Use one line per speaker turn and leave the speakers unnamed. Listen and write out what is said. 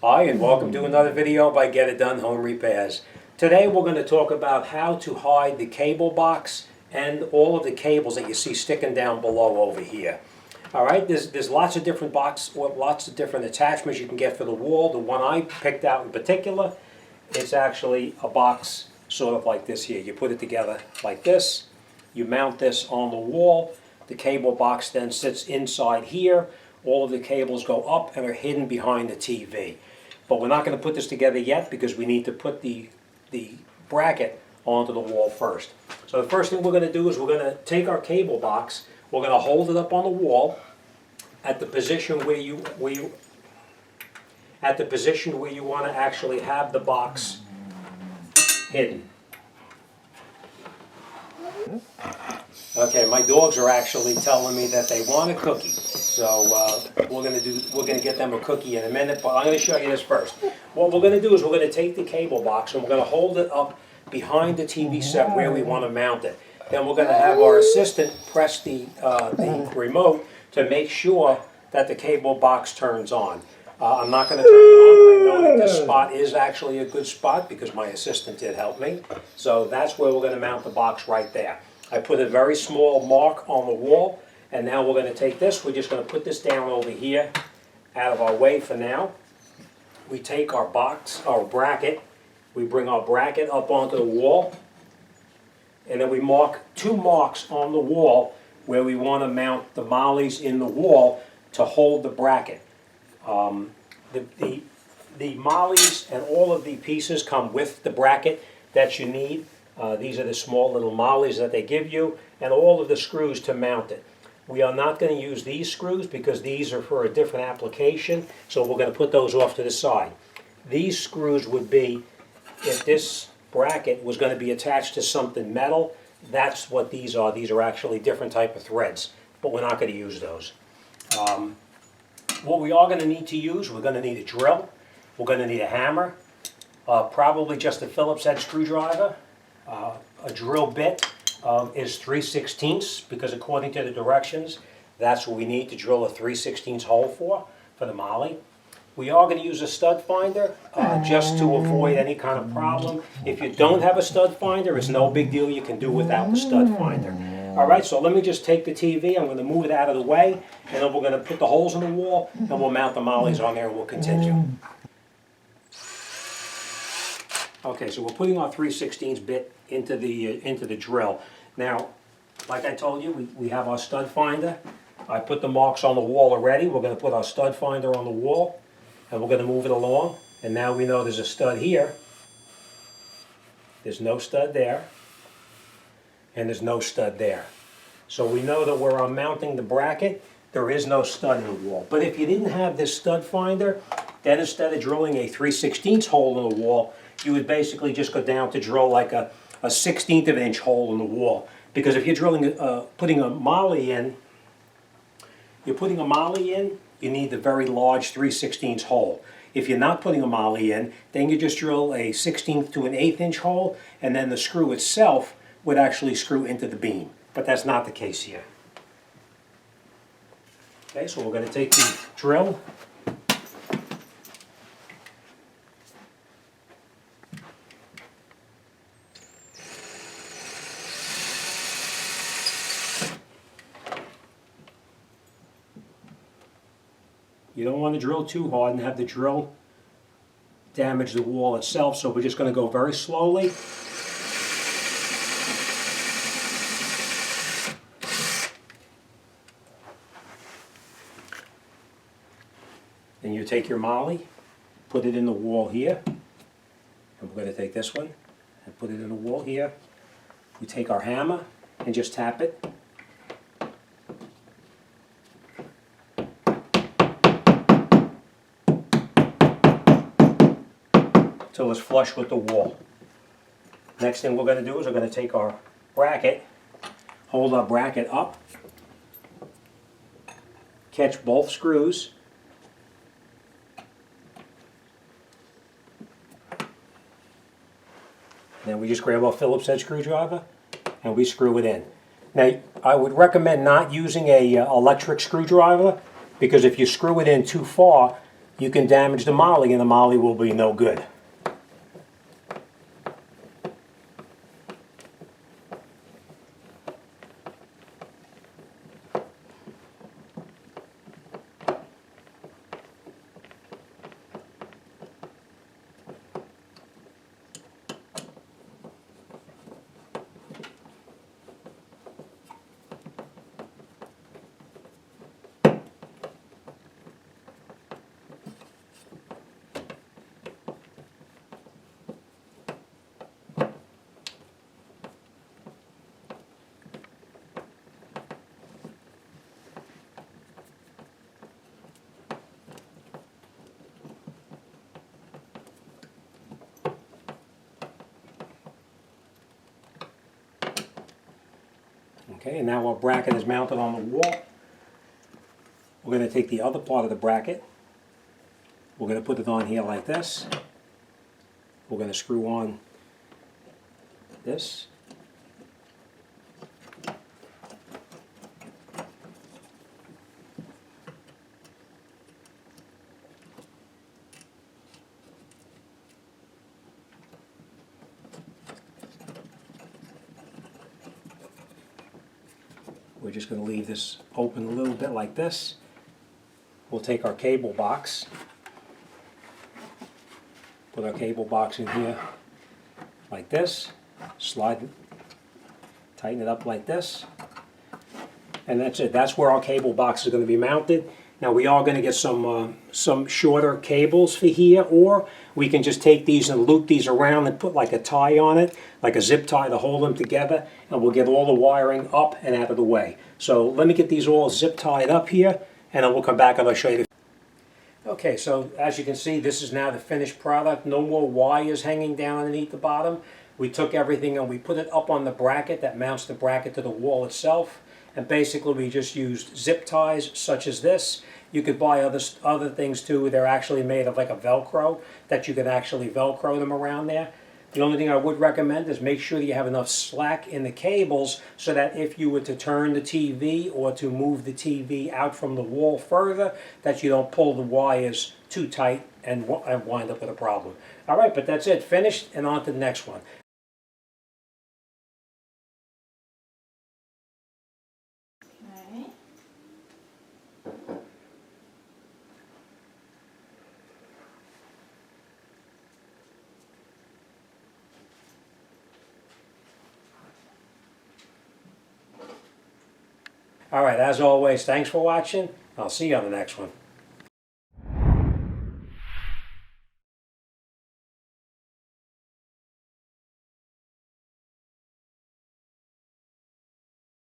Hi, and welcome to another video by Get It Done Home Repairs. Today we're going to talk about how to hide the cable box and all of the cables that you see sticking down below over here. Alright, there's lots of different lots of different attachments you can get for the wall. The one I picked out in particular, it's actually a box sort of like this here. You put it together like this, you mount this on the wall, the cable box then sits inside here. All of the cables go up and are hidden behind the TV. But we're not going to put this together yet because we need to put the bracket onto the wall first. So the first thing we're going to do is we're going to take our cable box, we're going to hold it up on the wall at the position where you want to actually have the box hidden. Okay, my dogs are actually telling me that they want a cookie, so we're gonna get them a cookie in a minute. But I'm gonna show you this first. What we're gonna do is we're gonna take the cable box and we're gonna hold it up behind the TV set where we want to mount it. Then we're gonna have our assistant press the remote to make sure that the cable box turns on. I'm not going to turn it on. I know that this spot is actually a good spot because my assistant did help me. So that's where we're going to mount the box right there. I put a very small mark on the wall, and now we're going to take this. We're just going to put this down over here out of our way for now. We take our box, our bracket, we bring our bracket up onto the wall, and then we mark two marks on the wall where we want to mount the mollies in the wall to hold the bracket. The mollies and all of the pieces come with the bracket that you need. These are the small little mollies that they give you, and all of the screws to mount it. We are not going to use these screws because these are for a different application, so we're going to put those off to the side. These screws would be, if this bracket was going to be attached to something metal, that's what these are. These are actually different type of threads, but we're not going to use those. What we are going to need to use, we're going to need a drill, we're going to need a hammer, probably just a Phillips head screwdriver. A drill bit is 3/16 because according to the directions, that's what we need to drill a 3/16 hole for the molly. We are going to use a stud finder just to avoid any kind of problem. If you don't have a stud finder, it's no big deal. You can do without the stud finder. Alright, so let me just take the TV, I'm going to move it out of the way, and then we're going to put the holes in the wall, and we'll mount the mollies on there, and we'll continue. Okay, so we're putting our 3/16 bit into the drill. Now, like I told you, we have our stud finder. I put the marks on the wall already. We're going to put our stud finder on the wall, and we're going to move it along. And now we know there's a stud here. There's no stud there. And there's no stud there. So we know that where I'm mounting the bracket, there is no stud in the wall. But if you didn't have this stud finder, then instead of drilling a 3/16 hole in the wall, you would basically just go down to drill like a 1/16 of an inch hole in the wall. Because if you're drilling, putting a molly in, you need the very large 3/16 hole. If you're not putting a molly in, then you just drill a 1/16 to an 1/8 inch hole, and then the screw itself would actually screw into the beam. But that's not the case here. Okay, so we're going to take the drill. You don't want to drill too hard and have the drill damage the wall itself, so we're just going to go very slowly. Then you take your molly, put it in the wall here, and we're going to take this one and put it in the wall here. We take our hammer and just tap it. Until it's flush with the wall. Next thing we're going to do is we're going to take our bracket, hold our bracket up, catch both screws, then we just grab our Phillips head screwdriver and we screw it in. Now, I would recommend not using a electric screwdriver because if you screw it in too far, you can damage the moly and the moly will be no good. Okay, and now our bracket is mounted on the wall. We're going to take the other part of the bracket. We're going to put it on here like this. We're going to screw on this. We're just going to leave this open a little bit like this. We'll take our cable box, put our cable box in here like this, slide it, tighten it up like this, and that's it. That's where our cable box is going to be mounted. Now we are going to get some shorter cables for here, or we can just take these and loop these around and put like a tie on it, like a zip tie to hold them together, and we'll get all the wiring up and out of the way. So let me get these all zip tied up here, and then we'll come back and I'll show you. Okay, so as you can see, this is now the finished product. No more wires hanging down underneath the bottom. We took everything and we put it up on the bracket that mounts the bracket to the wall itself. And basically we just used zip ties such as this. You could buy other things too. They're actually made of like a Velcro that you can actually Velcro them around there. The only thing I would recommend is make sure that you have enough slack in the cables so that if you were to turn the TV or to move the TV out from the wall further, that you don't pull the wires too tight and wind up with a problem. All right, but that's it. Finished, and on to the next one.
Okay.
All right, as always, thanks for watching. I'll see you on the next one.